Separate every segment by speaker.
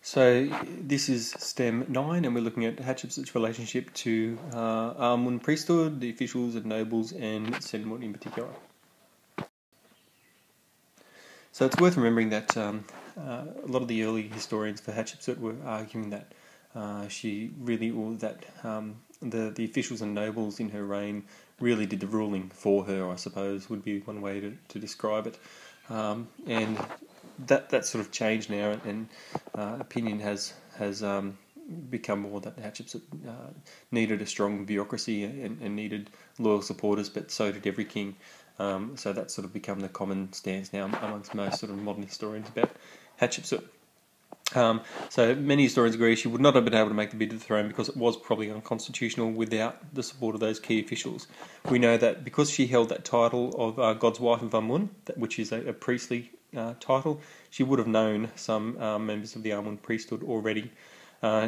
Speaker 1: So this is stem 9, and we're looking at Hatshepsut's relationship to Amun priesthood, the officials and nobles, and Senmut in particular. So it's worth remembering that a lot of the early historians for Hatshepsut were arguing that the officials and nobles in her reign really did the ruling for her, I suppose, would be one way to describe it. And that sort of changed now, and opinion has become more that Hatshepsut needed a strong bureaucracy and needed loyal supporters, but so did every king. So that's sort of become the common stance now amongst most sort of modern historians about Hatshepsut. So many historians agree she would not have been able to make the bid to the throne because it was probably unconstitutional without the support of those key officials. We know that because she held that title of God's wife of Amun, which is a priestly title, she would have known some members of the Amun priesthood already.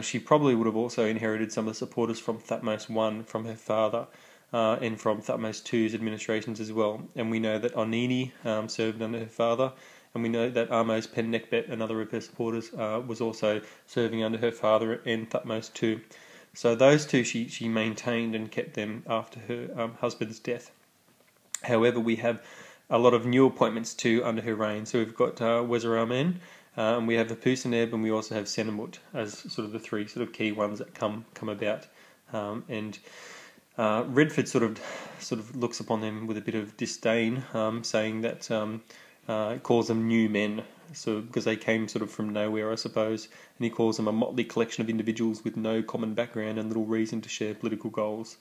Speaker 1: She probably would have also inherited some of the supporters from Thutmose I, from her father, and from Thutmose II's administrations as well. And we know that Onini served under her father, and we know that Ahmose Pen Nekbet, another of her supporters, was also serving under her father and Thutmose II. So those two she maintained and kept them after her husband's death. However, we have a lot of new appointments too under her reign. So we've got Weziramen, and we have Hatshepsut, and we also have Senmut as sort of the three sort of key ones that come about. Redford sort of looks upon them with a bit of disdain, saying that calls them new men, so because they came sort of from nowhere, I suppose, and he calls them a motley collection of individuals with no common background and little reason to share political goals.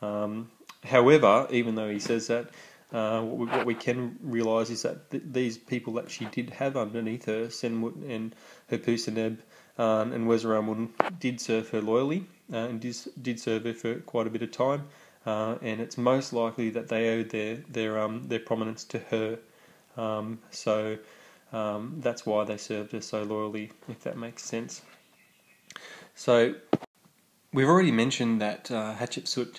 Speaker 1: However, even though he says that, what we can realise is that these people that she did have underneath her, Senmut and Hatshepsut and Weziramun, did serve her loyally and did serve her for quite a bit of time, and it's most likely that they owed their prominence to her. So that's why they served her so loyally, if that makes sense. So we've already mentioned that Hatshepsut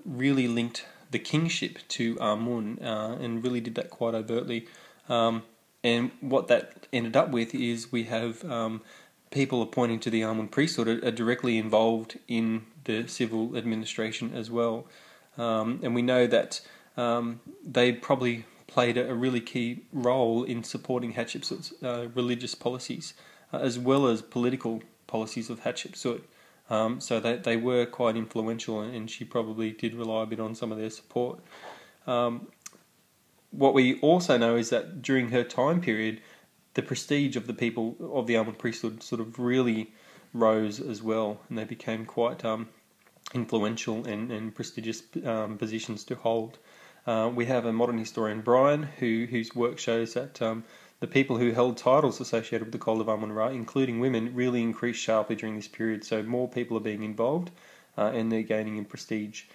Speaker 1: really linked the kingship to Amun and really did that quite overtly. And what that ended up with is we have people appointing to the Amun priesthood are directly involved in the civil administration as well. And we know that they probably played a really key role in supporting Hatshepsut's religious policies, as well as political policies of Hatshepsut. So they were quite influential, and she probably did rely a bit on some of their support. What we also know is that during her time period, the prestige of the people of the Amun priesthood sort of really rose as well, and they became quite influential and prestigious positions to hold. We have a modern historian, Brian, whose work shows that the people who held titles associated with the cult of Amun-Ra, including women, really increased sharply during this period. So more people are being involved, and they're gaining in prestige.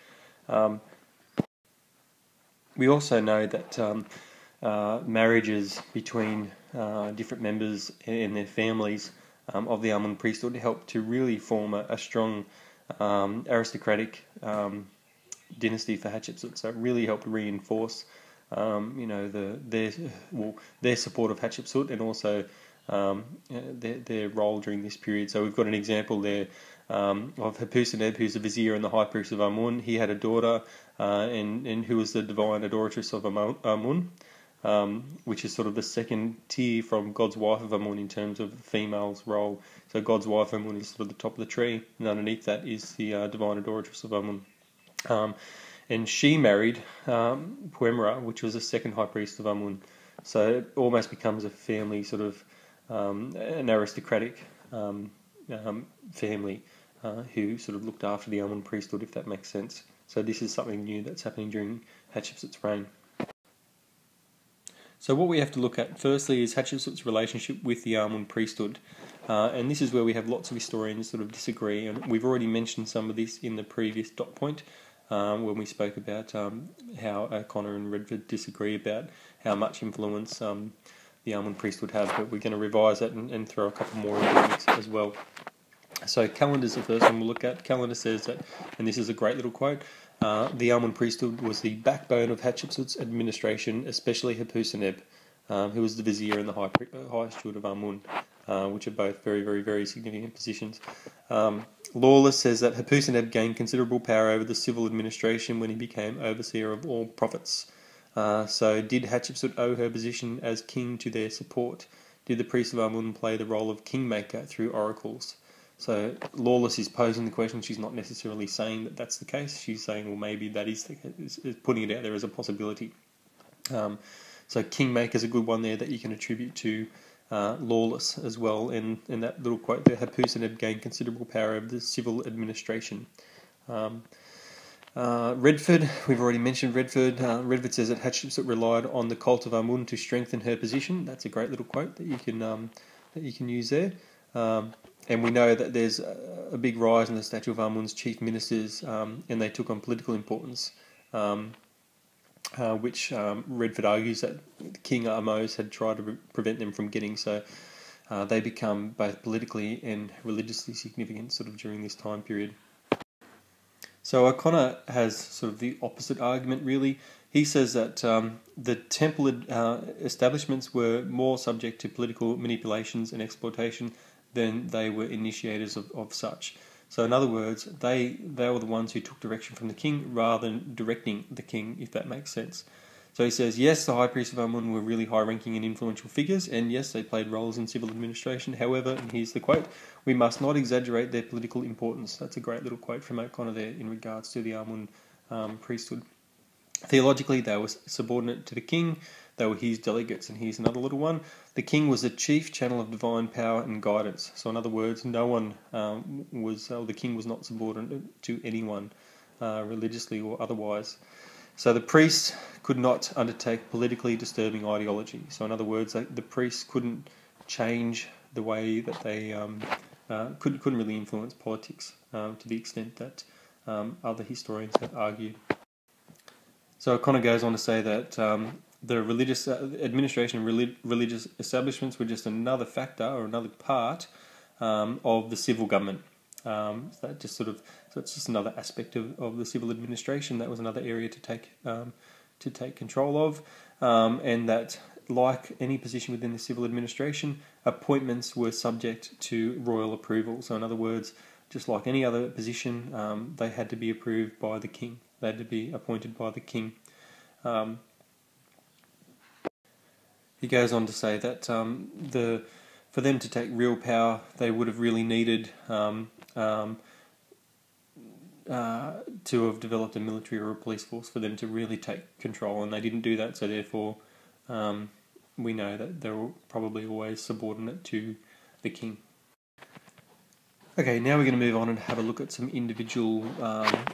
Speaker 1: We also know that marriages between different members and their families of the Amun priesthood helped to really form a strong aristocratic dynasty for Hatshepsut. So it really helped reinforce their support of Hatshepsut, and also their role during this period. So we've got an example there of Hatshepsut, who's the vizier and the high priest of Amun. He had a daughter, and who was the divine adoratress of Amun, which is sort of the second tier from God's wife of Amun in terms of the female's role. So God's wife of Amun is sort of the top of the tree, and underneath that is the divine adoratress of Amun. And she married Puemra, which was the second high priest of Amun. So it almost becomes a family, sort of an aristocratic family who sort of looked after the Amun priesthood, if that makes sense. So this is something new that's happening during Hatshepsut's reign. So what we have to look at firstly is Hatshepsut's relationship with the Amun priesthood. And this is where we have lots of historians sort of disagree, and we've already mentioned some of this in the previous dot point when we spoke about how O'Connor and Redford disagree about how much influence the Amun priesthood have, but we're going to revise that and throw a couple more into the mix as well. So Calendar's the first one we'll look at. Calendar says that, and this is a great little quote, the Amun priesthood was the backbone of Hatshepsut's administration, especially Hatshepsut, who was the vizier and the high steward of Amun. which are both very, very, very significant positions. Lawless says that Hatshepsut gained considerable power over the civil administration when he became overseer of all prophets. So did Hatshepsut owe her position as king to their support? Did the priests of Amun play the role of kingmaker through oracles? So Lawless is posing the question. She's not necessarily saying that that's the case. She's saying, well, maybe that is the case, is putting it out there as a possibility. So kingmaker is a good one there that you can attribute to Lawless as well. And in that little quote there, Hatshepsut gained considerable power over the civil administration. Redford, we've already mentioned Redford. Redford says that Hatshepsut relied on the cult of Amun to strengthen her position. That's a great little quote that you can use there. And we know that there's a big rise in the statue of Amun's chief ministers, and they took on political importance, which Redford argues that King Ahmose had tried to prevent them from getting. So they become both politically and religiously significant sort of during this time period. So O'Connor has sort of the opposite argument, really. He says that the temple establishments were more subject to political manipulations and exploitation than they were initiators of such. So in other words, they were the ones who took direction from the king rather than directing the king, if that makes sense. So he says, yes, the high priests of Amun were really high-ranking and influential figures, and yes, they played roles in civil administration. However, and here's the quote, we must not exaggerate their political importance. That's a great little quote from O'Connor there in regards to the Amun priesthood. Theologically, they were subordinate to the king. They were his delegates, and here's another little one. The king was the chief channel of divine power and guidance. So in other words, no one the king was not subordinate to anyone religiously or otherwise. So the priests could not undertake politically disturbing ideology. So in other words, the priests couldn't change the way that they couldn't really influence politics to the extent that other historians have argued. So O'Connor goes on to say that the religious administration and religious establishments were just another factor or another part of the civil government. So it's just another aspect of the civil administration. That was another area to take control of, and that, like any position within the civil administration, appointments were subject to royal approval. So in other words, just like any other position, they had to be approved by the king. They had to be appointed by the king. He goes on to say that for them to take real power, they would have really needed to have developed a military or a police force for them to really take control, and they didn't do that. So therefore, we know that they were probably always subordinate to the king. Okay, now we're going to move on and have a look at some individual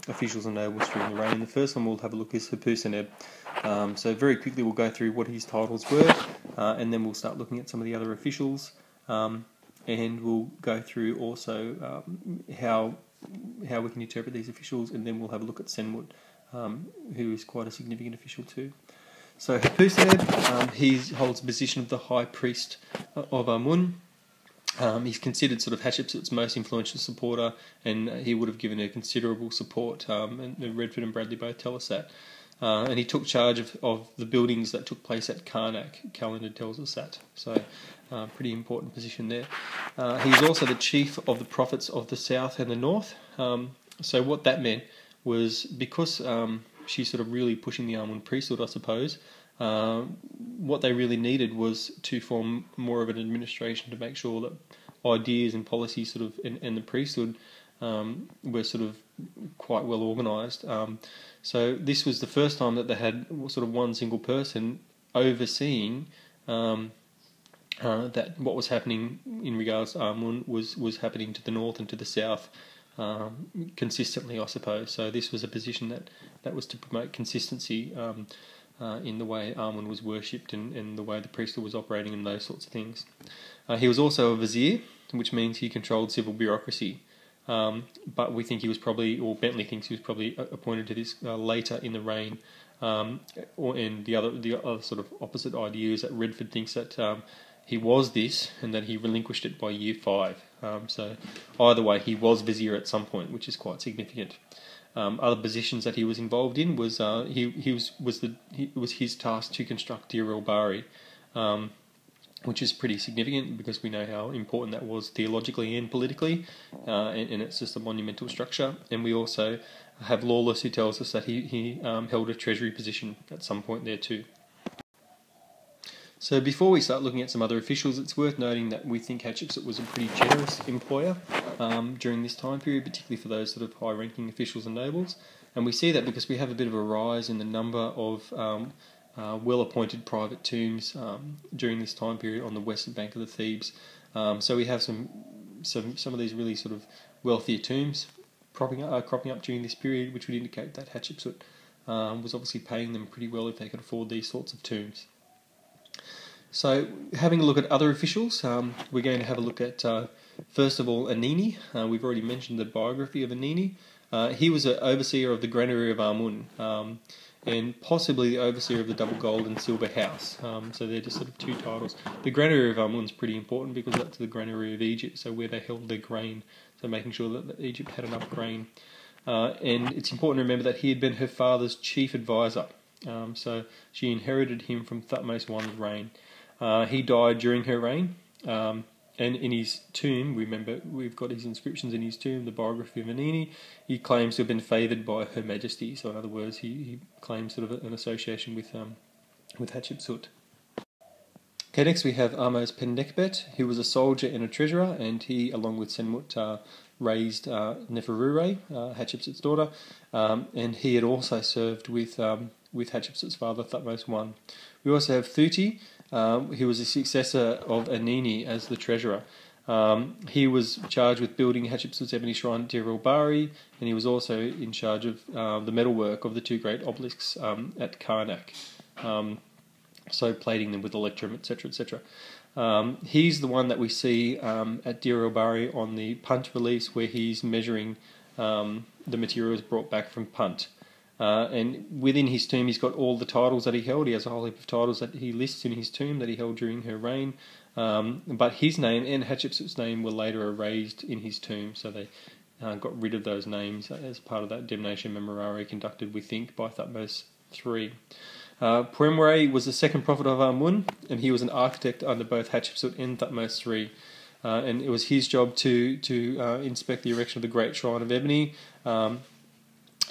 Speaker 1: officials and nobles during the reign. And the first one we'll have a look is Hatshepsut. So very quickly we'll go through what his titles were, and then we'll start looking at some of the other officials, and we'll go through also how we can interpret these officials, and then we'll have a look at Senmut, who is quite a significant official too. So Hatshepsut, he holds the position of the High Priest of Amun. He's considered sort of Hatshepsut's most influential supporter, and he would have given her considerable support, and Redford and Bradley both tell us that. And he took charge of the buildings that took place at Karnak, calendar tells us that. So, pretty important position there. He's also the chief of the prophets of the south and the north. So what that meant was, because she's sort of really pushing the Amun priesthood, I suppose, what they really needed was to form more of an administration to make sure that ideas and policies sort of and the priesthood were sort of quite well organised. So this was the first time that they had sort of one single person overseeing that what was happening in regards to Amun was happening to the north and to the south consistently, I suppose. So this was a position that was to promote consistency in the way Amun was worshipped and the way the priesthood was operating and those sorts of things. He was also a vizier, which means he controlled civil bureaucracy. But we think he was probably, or Bentley thinks he was probably appointed to this later in the reign. And the other sort of opposite idea is that Redford thinks that he was this and that he relinquished it by year 5. So either way, he was vizier at some point, which is quite significant. Other positions that he was involved in was it was his task to construct Dir el Bahari, which is pretty significant because we know how important that was theologically and politically, and it's just a monumental structure. And we also have Lawless, who tells us that he held a treasury position at some point there too. So before we start looking at some other officials, it's worth noting that we think Hatshepsut was a pretty generous employer during this time period, particularly for those sort of high-ranking officials and nobles. And we see that because we have a bit of a rise in the number of well-appointed private tombs during this time period on the western bank of the Thebes. So we have some of these really sort of wealthier tombs cropping up during this period, which would indicate that Hatshepsut was obviously paying them pretty well if they could afford these sorts of tombs. So, having a look at other officials, we're going to have a look at, first of all, Anini. We've already mentioned the biography of Anini. He was an overseer of the granary of Amun, and possibly the overseer of the double gold and silver house. So they're just sort of two titles. The granary of Amun is pretty important because that's the granary of Egypt, so where they held their grain, so making sure that Egypt had enough grain. And it's important to remember that he had been her father's chief advisor, so she inherited him from Thutmose I's reign. He died during her reign, and in his tomb, remember we've got his inscriptions in his tomb, the biography of Anini. He claims to have been favoured by Her Majesty, so in other words, he claims sort of an association with Hatshepsut. Okay, next we have Ahmose Pendekbet, who was a soldier and a treasurer, and he, along with Senmut, raised Neferure, Hatshepsut's daughter, and he had also served with Hatshepsut's father, Thutmose I. We also have Thuti, who was a successor of Anini as the treasurer. He was charged with building Hatshepsut's ebony shrine at Deir el-Bahari, and he was also in charge of the metalwork of the two great obelisks at Karnak, so plating them with electrum, etc., etc. He's the one that we see at Deir el-Bahari on the Punt release, where he's measuring the materials brought back from Punt. And within his tomb, he's got all the titles that he held. He has a whole heap of titles that he lists in his tomb that he held during her reign. But his name and Hatshepsut's name were later erased in his tomb, so they got rid of those names as part of that damnation memorare conducted, we think, by Thutmose III. Puemwere was the second prophet of Amun, and he was an architect under both Hatshepsut and Thutmose III. And it was his job to inspect the erection of the Great Shrine of Ebony,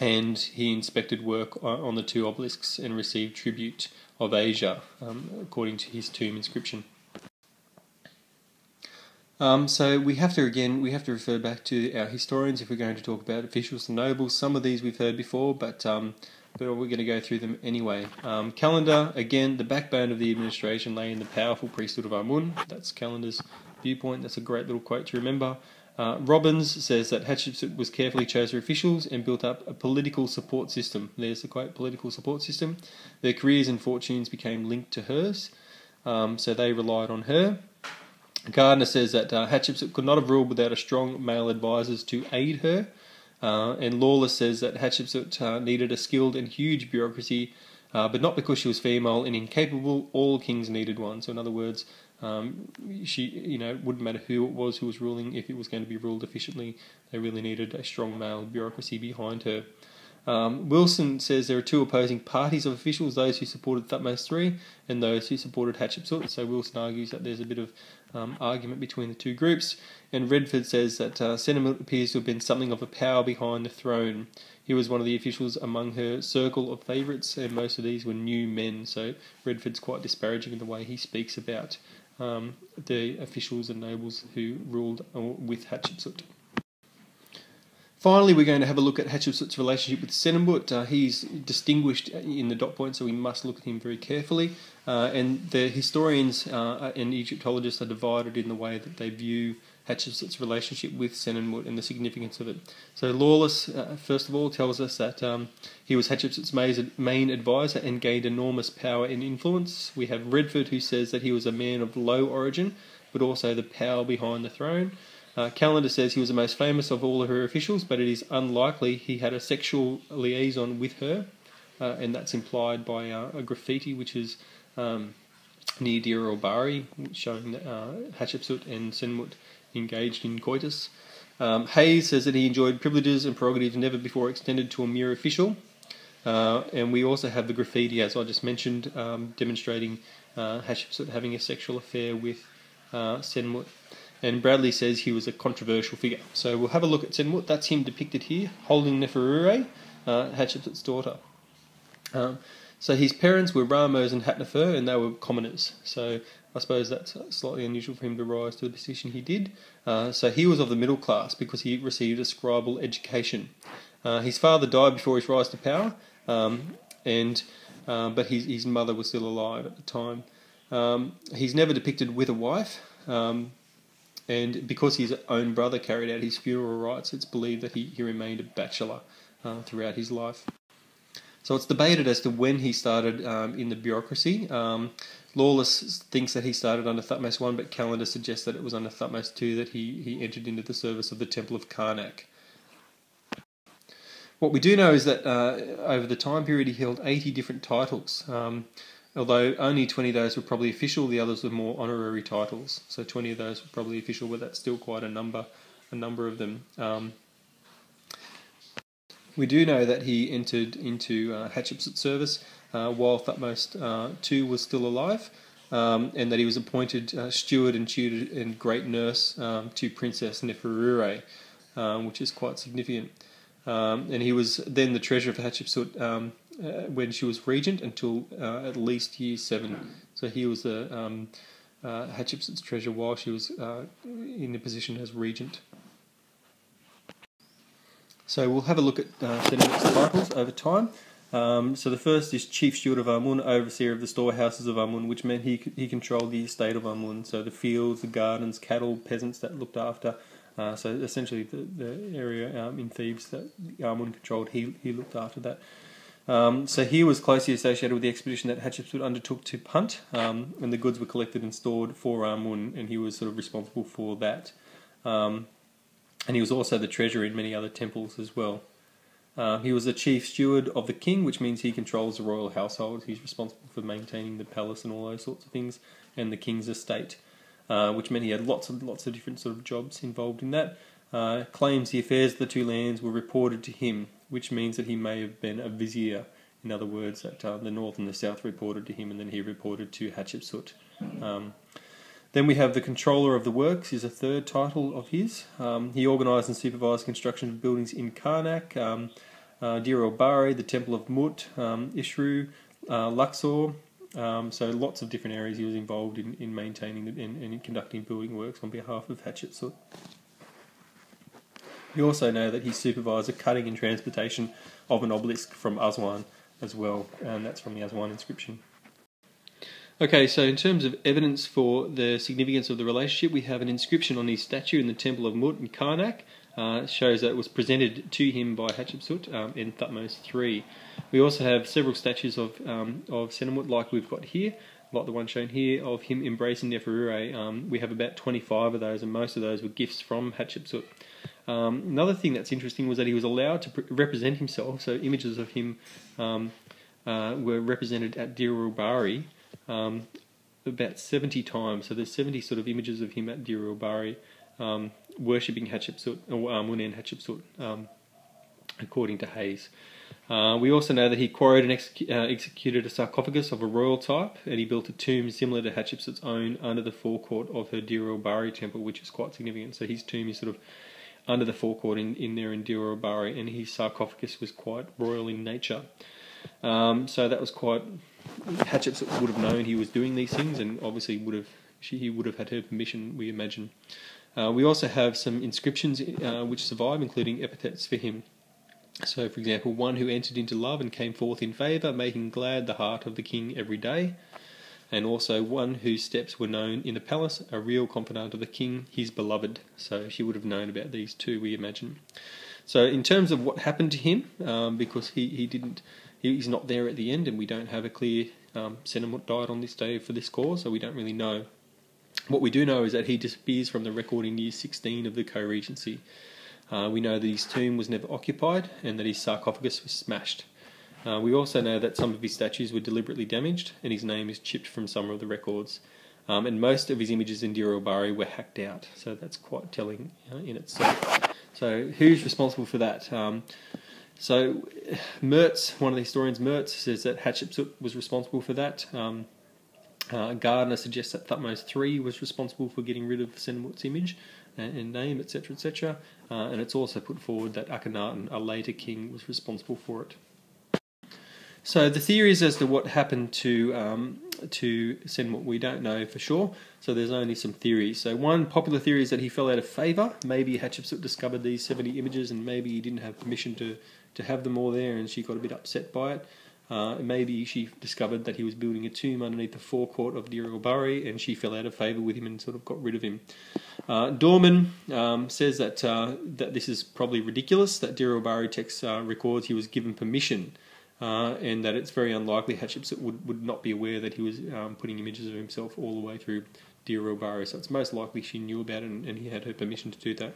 Speaker 1: and he inspected work on the two obelisks and received tribute of Asia, according to his tomb inscription. So we have to refer back to our historians if we're going to talk about officials and nobles. Some of these we've heard before, but we're going to go through them anyway. Calendar, again, the backbone of the administration lay in the powerful priesthood of Amun. That's Calendar's viewpoint. That's a great little quote to remember. Robbins says that Hatshepsut was carefully chose her officials and built up a political support system. There's the quote, political support system. Their careers and fortunes became linked to hers, so they relied on her. Gardner says that Hatshepsut could not have ruled without a strong male advisors to aid her, and Lawless says that Hatshepsut needed a skilled and huge bureaucracy, but not because she was female and incapable. All kings needed one. So in other words, she, wouldn't matter who it was who was ruling. If it was going to be ruled efficiently, they really needed a strong male bureaucracy behind her. Wilson says there are two opposing parties of officials, those who supported Thutmose III and those who supported Hatshepsut. So Wilson argues that there's a bit of argument between the two groups. And Redford says that Senmut appears to have been something of a power behind the throne. He was one of the officials among her circle of favourites, and most of these were new men. So Redford's quite disparaging in the way he speaks about the officials and nobles who ruled with Hatshepsut. Finally, we're going to have a look at Hatshepsut's relationship with Senmut. He's distinguished in the dot point, so we must look at him very carefully. And the historians and Egyptologists are divided in the way that they view Hatshepsut's relationship with Senmut and the significance of it. So Lawless, first of all, tells us that he was Hatshepsut's main advisor and gained enormous power and influence. We have Redford, who says that he was a man of low origin, but also the power behind the throne. Calendar says he was the most famous of all of her officials, but it is unlikely he had a sexual liaison with her, and that's implied by a graffiti which is near Deir el-Bahari, showing that Hatshepsut and Senmut engaged in coitus. Hayes says that he enjoyed privileges and prerogatives never before extended to a mere official. And we also have the graffiti, as I just mentioned, demonstrating Hatshepsut having a sexual affair with Senmut. And Bradley says he was a controversial figure. So we'll have a look at Senmut. That's him depicted here, holding Neferure, Hatshepsut's daughter. So his parents were Ramos and Hatnefer, and they were commoners. So I suppose that's slightly unusual for him to rise to the position he did. So he was of the middle class because he received a scribal education. His father died before his rise to power, but his mother was still alive at the time. He's never depicted with a wife, and because his own brother carried out his funeral rites, it's believed that he remained a bachelor throughout his life. So it's debated as to when he started in the bureaucracy. Lawless thinks that he started under Thutmose I, but Calendar suggests that it was under Thutmose II that he entered into the service of the Temple of Karnak. What we do know is that over the time period he held 80 different titles, although only 20 of those were probably official, the others were more honorary titles. So 20 of those were probably official, but that's still quite a number of them. We do know that he entered into Hatshepsut's service while Thutmose II was still alive, and that he was appointed steward and tutor and great nurse to Princess Neferure, which is quite significant. And he was then the treasurer for Hatshepsut when she was regent until at least year 7. So he was the Hatshepsut's treasurer while she was in the position as regent. So we'll have a look at Senmut's titles over time. So the first is Chief Steward of Amun, Overseer of the Storehouses of Amun, which meant he controlled the estate of Amun, so the fields, the gardens, cattle, peasants that looked after. So essentially the area in Thebes that Amun controlled, he looked after that. So he was closely associated with the expedition that Hatshepsut undertook to Punt, when the goods were collected and stored for Amun, and he was sort of responsible for that. And he was also the treasurer in many other temples as well. He was the chief steward of the king, which means he controls the royal household. He's responsible for maintaining the palace and all those sorts of things, and the king's estate, which meant he had lots of different sort of jobs involved in that. Claims the affairs of the two lands were reported to him, which means that he may have been a vizier. In other words, that the north and the south reported to him, and then he reported to Hatshepsut. Then we have the Controller of the Works, is a third title of his. He organised and supervised construction of buildings in Karnak, Dir el-Bahari, the Temple of Mut, Ishru, Luxor. So lots of different areas he was involved in maintaining and in conducting building works on behalf of Hatshepsut. We also know that he supervised the cutting and transportation of an obelisk from Aswan as well, and that's from the Aswan inscription. Okay, so in terms of evidence for the significance of the relationship, we have an inscription on his statue in the Temple of Mut in Karnak. Shows that it was presented to him by Hatshepsut in Thutmose III. We also have several statues of Senmut, like we've got here, like the one shown here, of him embracing Neferure. We have about 25 of those, and most of those were gifts from Hatshepsut. Another thing that's interesting was that he was allowed to represent himself, so images of him were represented at Dir el-Bahari about 70 times. So there's 70 sort of images of him at Dir el-Bahari worshipping Hatshepsut, or Amun and Hatshepsut, according to Hayes. We also know that he quarried and executed a sarcophagus of a royal type, and he built a tomb similar to Hatshepsut's own under the forecourt of her Dir el-Bahari temple, which is quite significant. So his tomb is sort of under the forecourt in there in Dir el-Bahari, and his sarcophagus was quite royal in nature. So that was quite... Hatshepsut would have known he was doing these things, and obviously he would have had her permission, we imagine. We also have some inscriptions which survive, including epithets for him. So, for example, one who entered into love and came forth in favour, making glad the heart of the king every day. And also one whose steps were known in the palace, a real confidant of the king, his beloved. So she would have known about these too, we imagine. So in terms of what happened to him, because he's not there at the end, and we don't have a clear Senmut died on this day for this cause, so we don't really know. What we do know is that he disappears from the record in year 16 of the co-regency. We know that his tomb was never occupied and that his sarcophagus was smashed. We also know that some of his statues were deliberately damaged, and his name is chipped from some of the records. And most of his images in Dir el-Bahari were hacked out, so that's quite telling in itself. So who's responsible for that? So Mertz, one of the historians, Mertz, says that Hatshepsut was responsible for that. Gardner suggests that Thutmose III was responsible for getting rid of Senmut's image and name, etc., etc. And it's also put forward that Akhenaten, a later king, was responsible for it. So the theories as to what happened to Senmut, we don't know for sure. So there's only some theories. So one popular theory is that he fell out of favour. Maybe Hatshepsut discovered these 70 images and maybe he didn't have permission to have them all there, and she got a bit upset by it. Maybe she discovered that he was building a tomb underneath the forecourt of Dir el-Bahari, and she fell out of favour with him and sort of got rid of him. Dorman says that that this is probably ridiculous, that Dir el-Bahari text records he was given permission, and that it's very unlikely Hatshepsut would not be aware that he was putting images of himself all the way through Dir el-Bahari. So it's most likely she knew about it and he had her permission to do that.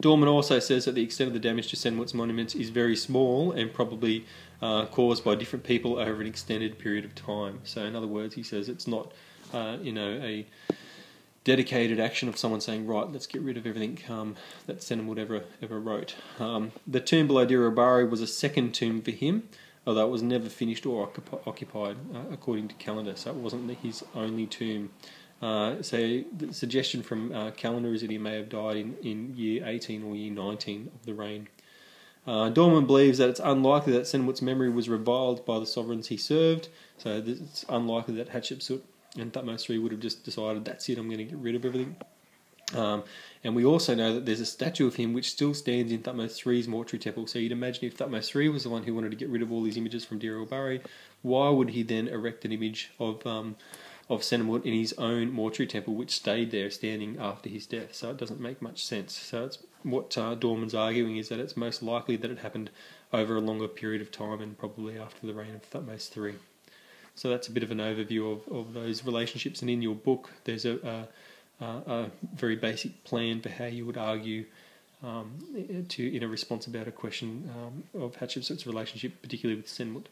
Speaker 1: Dorman also says that the extent of the damage to Senmut's monuments is very small and probably caused by different people over an extended period of time. So in other words, he says it's not a dedicated action of someone saying, right, let's get rid of everything that Senmut ever wrote. The tomb below Dir el-Bahari was a second tomb for him, although it was never finished or occupied according to calendar, so it wasn't his only tomb. So the suggestion from calendar is that he may have died in year 18 or year 19 of the reign. Dorman believes that it's unlikely that Senmut's memory was reviled by the sovereigns he served, so it's unlikely that Hatshepsut and Thutmose III would have just decided, that's it, I'm going to get rid of everything. And we also know that there's a statue of him which still stands in Thutmose III's mortuary temple. So you'd imagine if Thutmose III was the one who wanted to get rid of all these images from Dir el-Bahari, why would he then erect an image of Senmut in his own mortuary temple, which stayed there standing after his death? So it doesn't make much sense. So it's what Dorman's arguing is that it's most likely that it happened over a longer period of time and probably after the reign of Thutmose III. So that's a bit of an overview of those relationships. And in your book, there's a very basic plan for how you would argue in a response about a question of Hatshepsut's relationship, particularly with Senmut.